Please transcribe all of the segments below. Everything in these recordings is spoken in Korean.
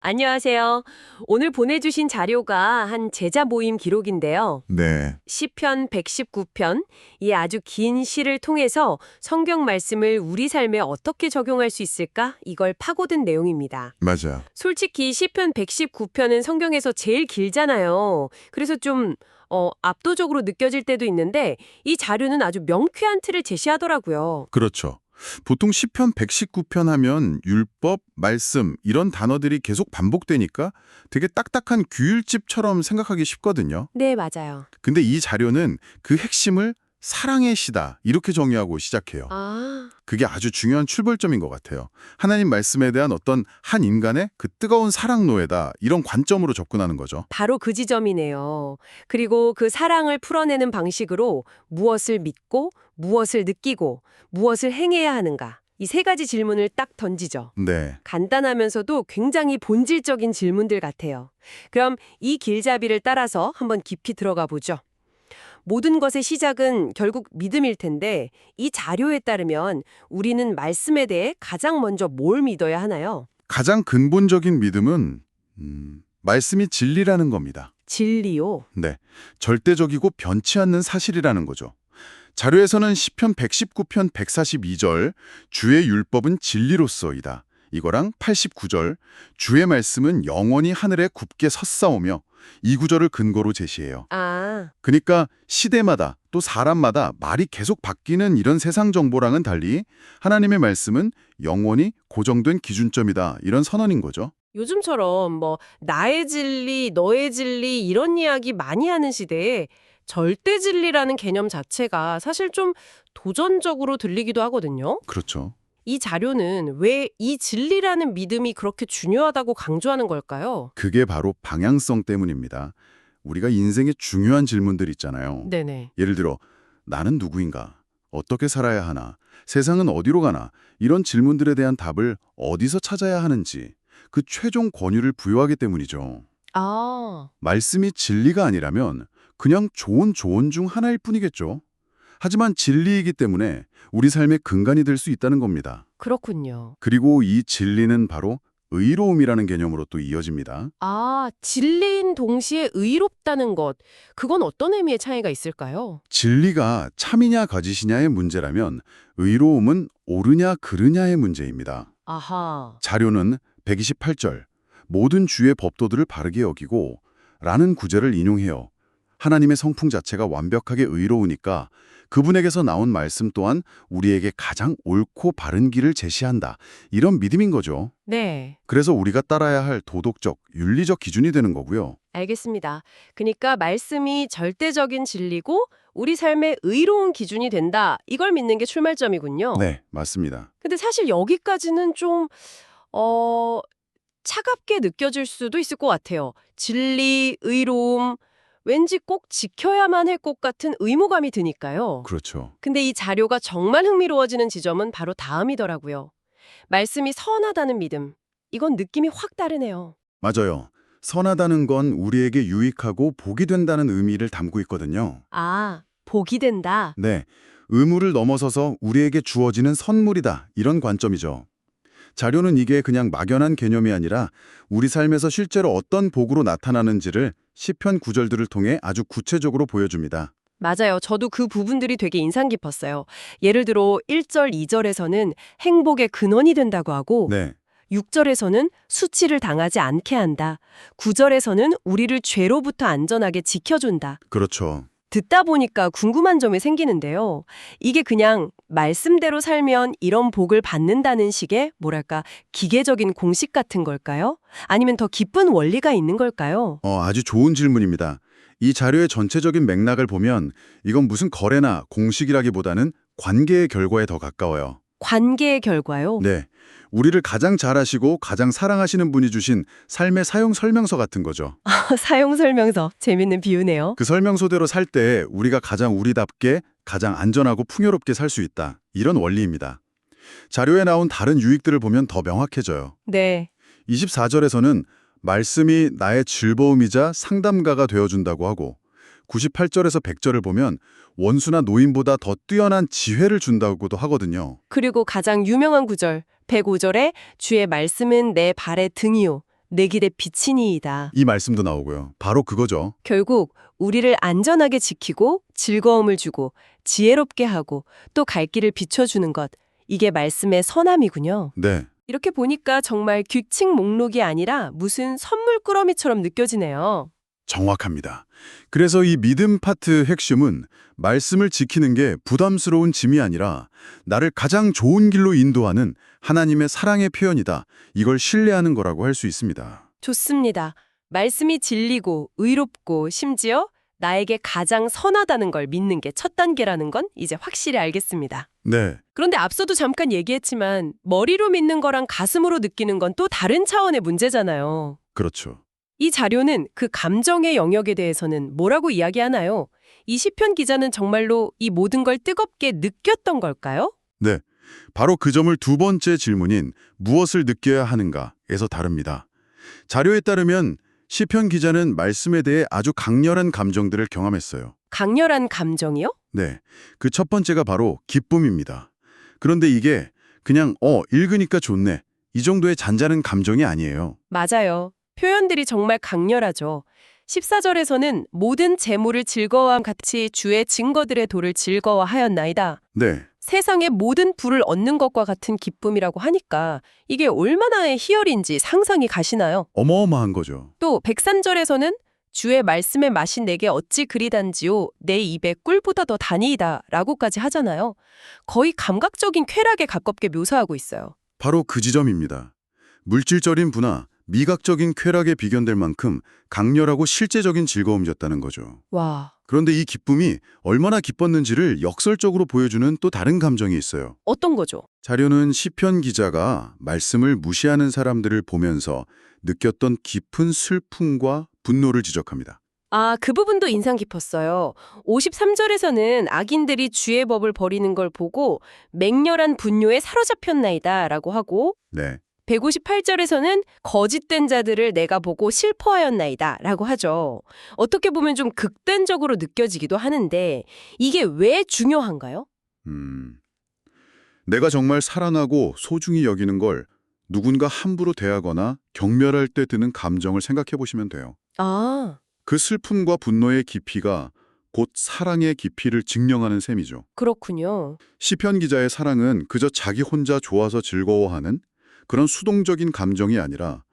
안녕하세요. 오늘 보내주신 자료가 한 제자 모임 기록인데요. 네, 시편 119편, 이 아주 긴 시를 통해서 성경 말씀을 우리 삶에 어떻게 적용할 수 있을까? 이걸 파고든 내용입니다. 맞아. 솔직히 시편 119편은 성경에서 제일 길잖아요. 그래서 좀 압도적으로 느껴질 때도 있는데 이 자료는 아주 명쾌한 틀을 제시하더라고요. 그렇죠. 보통 시편 119편 하면 율법, 말씀 이런 단어들이 계속 반복되니까 되게 딱딱한 규율집처럼 생각하기 쉽거든요. 네, 맞아요. 근데 이 자료는 그 핵심을 사랑의 시다 이렇게 정의하고 시작해요. 아. 그게 아주 중요한 출발점인 것 같아요. 하나님 말씀에 대한 어떤 한 인간의 그 뜨거운 사랑 노예다 이런 관점으로 접근하는 거죠. 바로 그 지점이네요. 그리고 그 사랑을 풀어내는 방식으로 무엇을 믿고, 무엇을 느끼고, 무엇을 행해야 하는가. 이 세 가지 질문을 딱 던지죠. 네, 간단하면서도 굉장히 본질적인 질문들 같아요. 그럼 이 길잡이를 따라서 한번 깊이 들어가 보죠. 모든 것의 시작은 결국 믿음일 텐데 이 자료에 따르면 우리는 말씀에 대해 가장 먼저 뭘 믿어야 하나요? 가장 근본적인 믿음은 말씀이 진리라는 겁니다. 진리요. 네, 절대적이고 변치 않는 사실이라는 거죠. 자료에서는 시편 119편 142절 주의 율법은 진리로서이다. 이거랑 89절 주의 말씀은 영원히 하늘에 굽게 섰사오며 이 구절을 근거로 제시해요. 아. 그러니까 시대마다 또 사람마다 말이 계속 바뀌는 이런 세상 정보랑은 달리 하나님의 말씀은 영원히 고정된 기준점이다. 이런 선언인 거죠. 요즘처럼 나의 진리, 너의 진리 이런 이야기 많이 하는 시대에 절대 진리라는 개념 자체가 사실 좀 도전적으로 들리기도 하거든요. 그렇죠. 이 자료는 왜 이 진리라는 믿음이 그렇게 중요하다고 강조하는 걸까요? 그게 바로 방향성 때문입니다. 우리가 인생의 중요한 질문들 있잖아요. 네네. 예를 들어 나는 누구인가? 어떻게 살아야 하나? 세상은 어디로 가나? 이런 질문들에 대한 답을 어디서 찾아야 하는지 그 최종 권유를 부여하기 때문이죠. 아, 말씀이 진리가 아니라면 그냥 좋은 조언 중 하나일 뿐이겠죠. 하지만 진리이기 때문에 우리 삶의 근간이 될 수 있다는 겁니다. 그렇군요. 그리고 이 진리는 바로 의로움이라는 개념으로 또 이어집니다. 아, 진리인 동시에 의롭다는 것. 그건 어떤 의미의 차이가 있을까요? 진리가 참이냐 거짓이냐의 문제라면 의로움은 옳으냐 그르냐의 문제입니다. 아하. 자료는 128절 모든 주의 법도들을 바르게 여기고 라는 구절을 인용해요. 하나님의 성품 자체가 완벽하게 의로우니까 그분에게서 나온 말씀 또한 우리에게 가장 옳고 바른 길을 제시한다. 이런 믿음인 거죠. 네. 그래서 우리가 따라야 할 도덕적, 윤리적 기준이 되는 거고요. 알겠습니다. 그러니까 말씀이 절대적인 진리고 우리 삶의 의로운 기준이 된다. 이걸 믿는 게 출발점이군요. 네, 맞습니다. 근데 사실 여기까지는 좀, 어, 차갑게 느껴질 수도 있을 것 같아요. 진리, 의로움, 왠지 꼭 지켜야만 할 것 같은 의무감이 드니까요. 그렇죠. 근데 이 자료가 정말 흥미로워지는 지점은 바로 다음이더라고요. 말씀이 선하다는 믿음. 이건 느낌이 확 다르네요. 맞아요. 선하다는 건 우리에게 유익하고 복이 된다는 의미를 담고 있거든요. 아, 복이 된다. 네, 의무를 넘어서서 우리에게 주어지는 선물이다. 이런 관점이죠. 자료는 이게 그냥 막연한 개념이 아니라 우리 삶에서 실제로 어떤 복으로 나타나는지를 시편 구절들을 통해 아주 구체적으로 보여줍니다. 맞아요. 저도 그 부분들이 되게 인상 깊었어요. 예를 들어 1절, 2절에서는 행복의 근원이 된다고 하고 네, 6절에서는 수치를 당하지 않게 한다. 9절에서는 우리를 죄로부터 안전하게 지켜준다. 그렇죠. 듣다 보니까 궁금한 점이 생기는데요. 이게 그냥 말씀대로 살면 이런 복을 받는다는 식의 뭐랄까 기계적인 공식 같은 걸까요? 아니면 더 깊은 원리가 있는 걸까요? 아주 좋은 질문입니다. 이 자료의 전체적인 맥락을 보면 이건 무슨 거래나 공식이라기보다는 관계의 결과에 더 가까워요. 관계의 결과요? 네, 우리를 가장 잘 아시고 가장 사랑하시는 분이 주신 삶의 사용 설명서 같은 거죠. 사용 설명서. 재밌는 비유네요. 그 설명서대로 살 때 우리가 가장 우리답게 가장 안전하고 풍요롭게 살 수 있다. 이런 원리입니다. 자료에 나온 다른 유익들을 보면 더 명확해져요. 네. 24절에서는 말씀이 나의 즐거움이자 상담가가 되어준다고 하고 98절에서 100절을 보면 원수나 노인보다 더 뛰어난 지혜를 준다고도 하거든요. 그리고 가장 유명한 구절 105절에 주의 말씀은 내 발의 등이요 내 길의 빛이니이다. 이 말씀도 나오고요. 바로 그거죠. 결국 우리를 안전하게 지키고 즐거움을 주고 지혜롭게 하고 또 갈 길을 비춰주는 것. 이게 말씀의 선함이군요. 네, 이렇게 보니까 정말 규칙 목록이 아니라 무슨 선물 꾸러미처럼 느껴지네요. 정확합니다. 그래서 이 믿음 파트 핵심은 말씀을 지키는 게 부담스러운 짐이 아니라 나를 가장 좋은 길로 인도하는 하나님의 사랑의 표현이다. 이걸 신뢰하는 거라고 할 수 있습니다. 좋습니다. 말씀이 진리고 의롭고 심지어 나에게 가장 선하다는 걸 믿는 게 첫 단계라는 건 이제 확실히 알겠습니다. 네, 그런데 앞서도 잠깐 얘기했지만 머리로 믿는 거랑 가슴으로 느끼는 건 또 다른 차원의 문제잖아요. 그렇죠. 이 자료는 그 감정의 영역에 대해서는 뭐라고 이야기하나요? 이 시편 기자는 정말로 이 모든 걸 뜨겁게 느꼈던 걸까요? 네, 바로 그 점을 두 번째 질문인 무엇을 느껴야 하는가에서 다룹니다. 자료에 따르면 시편 기자는 말씀에 대해 아주 강렬한 감정들을 경험했어요. 강렬한 감정이요? 네, 그 첫 번째가 바로 기쁨입니다. 그런데 이게 그냥 읽으니까 좋네 이 정도의 잔잔한 감정이 아니에요. 맞아요. 표현들이 정말 강렬하죠. 14절에서는 모든 재물을 즐거워함 같이 주의 증거들의 도를 즐거워하였나이다. 네, 세상의 모든 부를 얻는 것과 같은 기쁨이라고 하니까 이게 얼마나의 희열인지 상상이 가시나요? 어마어마한 거죠. 또 백산절에서는 주의 말씀의 맛이 내게 어찌 그리단지요 내 입에 꿀보다 더 다니이다 라고까지 하잖아요. 거의 감각적인 쾌락에 가깝게 묘사하고 있어요. 바로 그 지점입니다. 물질적인 부나 미각적인 쾌락에 비견될 만큼 강렬하고 실제적인 즐거움이었다는 거죠. 와, 그런데 이 기쁨이 얼마나 기뻤는지를 역설적으로 보여주는 또 다른 감정이 있어요. 어떤 거죠? 자료는 시편 기자가 말씀을 무시하는 사람들을 보면서 느꼈던 깊은 슬픔과 분노를 지적합니다. 아, 그 부분도 인상 깊었어요. 53절에서는 악인들이 주의 법을 버리는 걸 보고 맹렬한 분노에 사로잡혔나이다 라고 하고 네, 158절에서는 거짓된 자들을 내가 보고 슬퍼하였나이다 라고 하죠. 어떻게 보면 좀 극단적으로 느껴지기도 하는데 이게 왜 중요한가요? 내가 정말 사랑하고 소중히 여기는 걸 누군가 함부로 대하거나 경멸할 때 드는 감정을 생각해 보시면 돼요. 아, 그 슬픔과 분노의 깊이가 곧 사랑의 깊이를 증명하는 셈이죠. 그렇군요. 시편 기자의 사랑은 그저 자기 혼자 좋아서 즐거워하는 그런 수동적인 감정이 아니라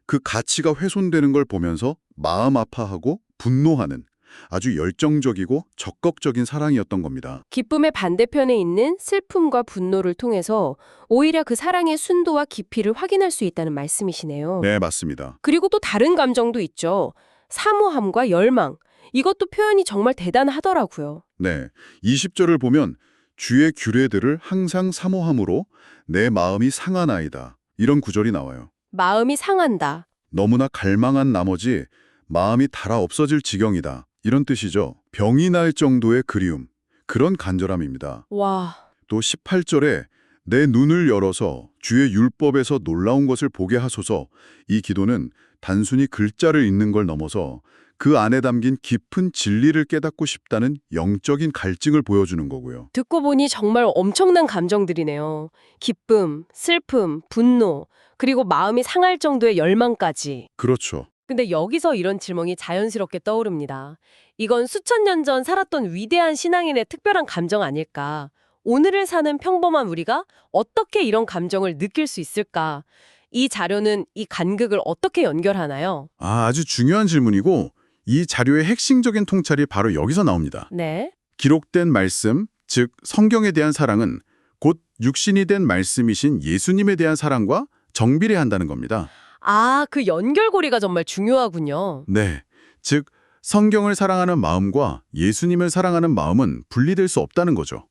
그 가치가 훼손되는 걸 보면서 마음 아파하고 분노하는 아주 열정적이고 적극적인 사랑이었던 겁니다. 기쁨의 반대편에 있는 슬픔과 분노를 통해서 오히려 그 사랑의 순도와 깊이를 확인할 수 있다는 말씀이시네요. 네, 맞습니다. 그리고 또 다른 감정도 있죠. 사모함과 열망. 이것도 표현이 정말 대단하더라고요. 네, 20절을 보면 주의 규례들을 항상 사모함으로 내 마음이 상하나이다. 이런 구절이 나와요. 마음이 상한다. 너무나 갈망한 나머지 마음이 달아 없어질 지경이다. 이런 뜻이죠. 병이 날 정도의 그리움, 그런 간절함입니다. 와, 또 18절에 내 눈을 열어서 주의 율법에서 놀라운 것을 보게 하소서. 이 기도는 단순히 글자를 읽는 걸 넘어서 그 안에 담긴 깊은 진리를 깨닫고 싶다는 영적인 갈증을 보여주는 거고요. 듣고 보니 정말 엄청난 감정들이네요. 기쁨, 슬픔, 분노, 그리고 마음이 상할 정도의 열망까지. 그렇죠. 근데 여기서 이런 질문이 자연스럽게 떠오릅니다. 이건 수천 년 전 살았던 위대한 신앙인의 특별한 감정 아닐까? 오늘을 사는 평범한 우리가 어떻게 이런 감정을 느낄 수 있을까? 이 자료는 이 간극을 어떻게 연결하나요? 아주 중요한 질문이고 이 자료의 핵심적인 통찰이 바로 여기서 나옵니다. 네. 기록된 말씀, 즉 성경에 대한 사랑은 곧 육신이 된 말씀이신 예수님에 대한 사랑과 정비례한다는 겁니다. 아, 그 연결고리가 정말 중요하군요. 네, 즉 성경을 사랑하는 마음과 예수님을 사랑하는 마음은 분리될 수 없다는 거죠.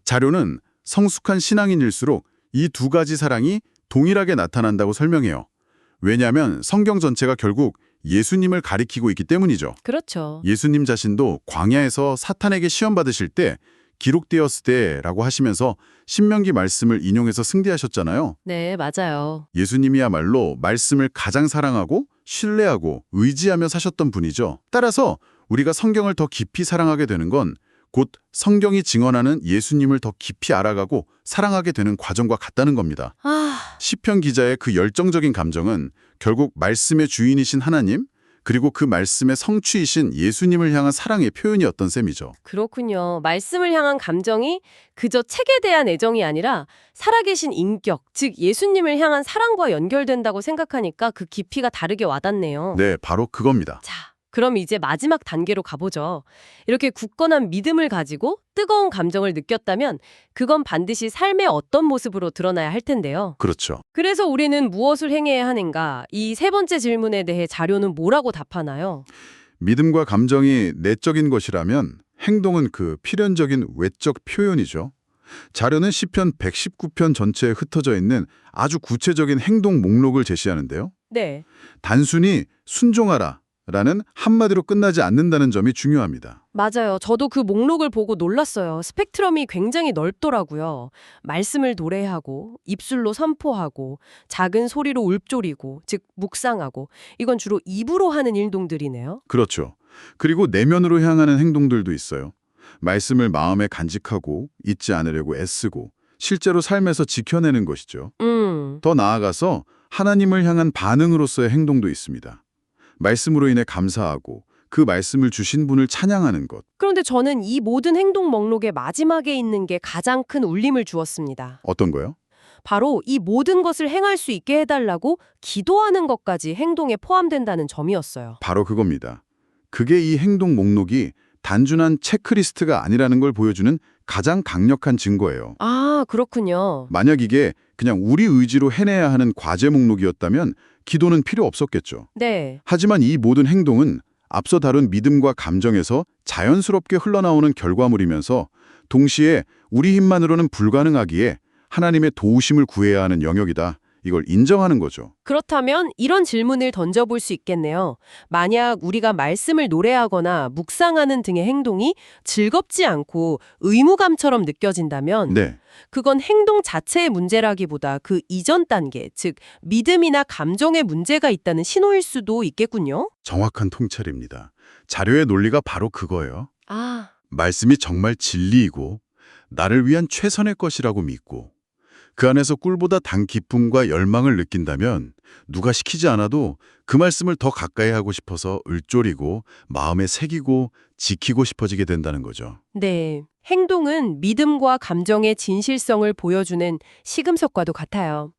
자료는 성숙한 신앙인일수록 이 두 가지 사랑이 동일하게 나타난다고 설명해요. 왜냐하면 성경 전체가 결국 예수님을 가리키고 있기 때문이죠. 그렇죠. 예수님 자신도 광야에서 사탄에게 시험받으실 때 기록되었을 때라고 하시면서 신명기 말씀을 인용해서 승리하셨잖아요. 네, 맞아요. 예수님이야말로 말씀을 가장 사랑하고 신뢰하고 의지하며 사셨던 분이죠. 따라서 우리가 성경을 더 깊이 사랑하게 되는 건 곧 성경이 증언하는 예수님을 더 깊이 알아가고 사랑하게 되는 과정과 같다는 겁니다. 시편 기자의 그 열정적인 감정은 결국 말씀의 주인이신 하나님, 그리고 그 말씀의 성취이신 예수님을 향한 사랑의 표현이었던 셈이죠. 그렇군요. 말씀을 향한 감정이 그저 책에 대한 애정이 아니라 살아계신 인격, 즉 예수님을 향한 사랑과 연결된다고 생각하니까 그 깊이가 다르게 와닿네요. 네, 바로 그겁니다. 자, 그럼 이제 마지막 단계로 가보죠. 이렇게 굳건한 믿음을 가지고 뜨거운 감정을 느꼈다면 그건 반드시 삶의 어떤 모습으로 드러나야 할 텐데요. 그렇죠. 그래서 우리는 무엇을 행해야 하는가? 이 세 번째 질문에 대해 자료는 뭐라고 답하나요? 믿음과 감정이 내적인 것이라면 행동은 그 필연적인 외적 표현이죠. 자료는 시편 119편 전체에 흩어져 있는 아주 구체적인 행동 목록을 제시하는데요. 네. 단순히 순종하라 라는 한마디로 끝나지 않는다는 점이 중요합니다. 맞아요. 저도 그 목록을 보고 놀랐어요. 스펙트럼이 굉장히 넓더라고요. 말씀을 노래하고, 입술로 선포하고, 작은 소리로 읊조리고, 즉 묵상하고, 이건 주로 입으로 하는 일동들이네요. 그렇죠. 그리고 내면으로 향하는 행동들도 있어요. 말씀을 마음에 간직하고 잊지 않으려고 애쓰고 실제로 삶에서 지켜내는 것이죠. 더 나아가서 하나님을 향한 반응으로서의 행동도 있습니다. 말씀으로 인해 감사하고 그 말씀을 주신 분을 찬양하는 것. 그런데 저는 이 모든 행동 목록의 마지막에 있는 게 가장 큰 울림을 주었습니다. 어떤 거요? 바로 이 모든 것을 행할 수 있게 해달라고 기도하는 것까지 행동에 포함된다는 점이었어요. 바로 그겁니다. 그게 이 행동 목록이 단순한 체크리스트가 아니라는 걸 보여주는 가장 강력한 증거예요. 아, 그렇군요. 만약 이게 그냥 우리 의지로 해내야 하는 과제 목록이었다면 기도는 필요 없었겠죠. 네. 하지만 이 모든 행동은 앞서 다룬 믿음과 감정에서 자연스럽게 흘러나오는 결과물이면서 동시에 우리 힘만으로는 불가능하기에 하나님의 도우심을 구해야 하는 영역이다. 이걸 인정하는 거죠. 그렇다면 이런 질문을 던져볼 수 있겠네요. 만약 우리가 말씀을 노래하거나 묵상하는 등의 행동이 즐겁지 않고 의무감처럼 느껴진다면 네, 그건 행동 자체의 문제라기보다 그 이전 단계, 즉 믿음이나 감정에 문제가 있다는 신호일 수도 있겠군요. 정확한 통찰입니다. 자료의 논리가 바로 그거예요. 아, 말씀이 정말 진리이고 나를 위한 최선의 것이라고 믿고 그 안에서 꿀보다 단 기쁨과 열망을 느낀다면 누가 시키지 않아도 그 말씀을 더 가까이 하고 싶어서 을조리고 마음에 새기고 지키고 싶어지게 된다는 거죠. 네. 행동은 믿음과 감정의 진실성을 보여주는 시금석과도 같아요.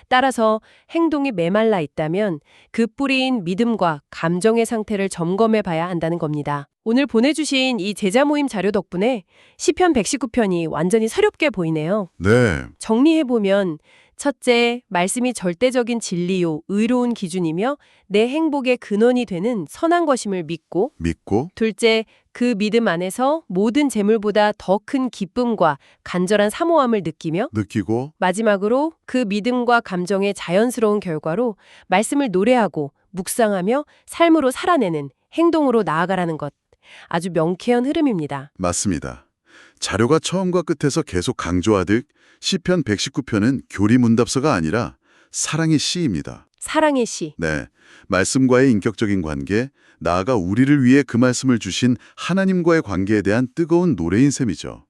따라서 행동이 메말라 있다면 그 뿌리인 믿음과 감정의 상태를 점검해 봐야 한다는 겁니다. 오늘 보내주신 이 제자 모임 자료 덕분에 시편 119편이 완전히 새롭게 보이네요. 네, 정리해보면 첫째, 말씀이 절대적인 진리요, 의로운 기준이며 내 행복의 근원이 되는 선한 것임을 믿고 믿고 둘째, 그 믿음 안에서 모든 재물보다 더 큰 기쁨과 간절한 사모함을 느끼며 느끼고 마지막으로 그 믿음과 감정의 자연스러운 결과로 말씀을 노래하고 묵상하며 삶으로 살아내는 행동으로 나아가라는 것. 아주 명쾌한 흐름입니다. 맞습니다. 자료가 처음과 끝에서 계속 강조하듯 시편 119편은 교리문답서가 아니라 사랑의 시입니다. 사랑의 시. 네, 말씀과의 인격적인 관계, 나아가 우리를 위해 그 말씀을 주신 하나님과의 관계에 대한 뜨거운 노래인 셈이죠.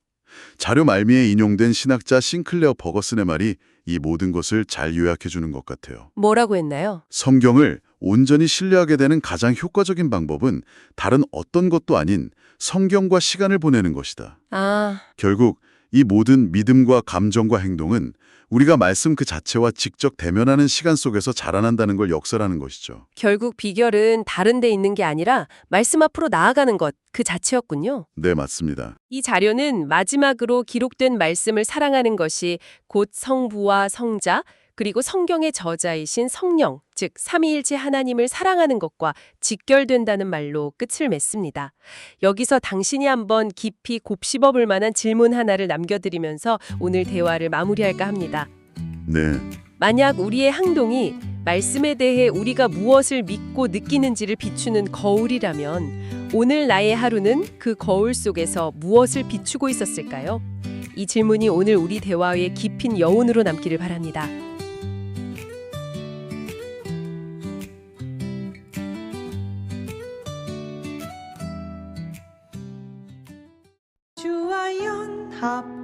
자료 말미에 인용된 신학자 싱클레어 버거슨의 말이 이 모든 것을 잘 요약해 주는 것 같아요. 뭐라고 했나요? 성경을 온전히 신뢰하게 되는 가장 효과적인 방법은 다른 어떤 것도 아닌 성경과 시간을 보내는 것이다. 아, 결국 이 모든 믿음과 감정과 행동은 우리가 말씀 그 자체와 직접 대면하는 시간 속에서 자라난다는 걸 역설하는 것이죠. 결국 비결은 다른 데 있는 게 아니라 말씀 앞으로 나아가는 것, 그 자체였군요. 네, 맞습니다. 이 자료는 마지막으로 기록된 말씀을 사랑하는 것이 곧 성부와 성자, 그리고 성경의 저자이신 성령, 즉 삼위일체 하나님을 사랑하는 것과 직결된다는 말로 끝을 맺습니다. 여기서 당신이 한번 깊이 곱씹어 볼 만한 질문 하나를 남겨드리면서 오늘 대화를 마무리할까 합니다. 네, 만약 우리의 행동이 말씀에 대해 우리가 무엇을 믿고 느끼는지를 비추는 거울이라면 오늘 나의 하루는 그 거울 속에서 무엇을 비추고 있었을까요? 이 질문이 오늘 우리 대화의 깊은 여운으로 남기를 바랍니다. 다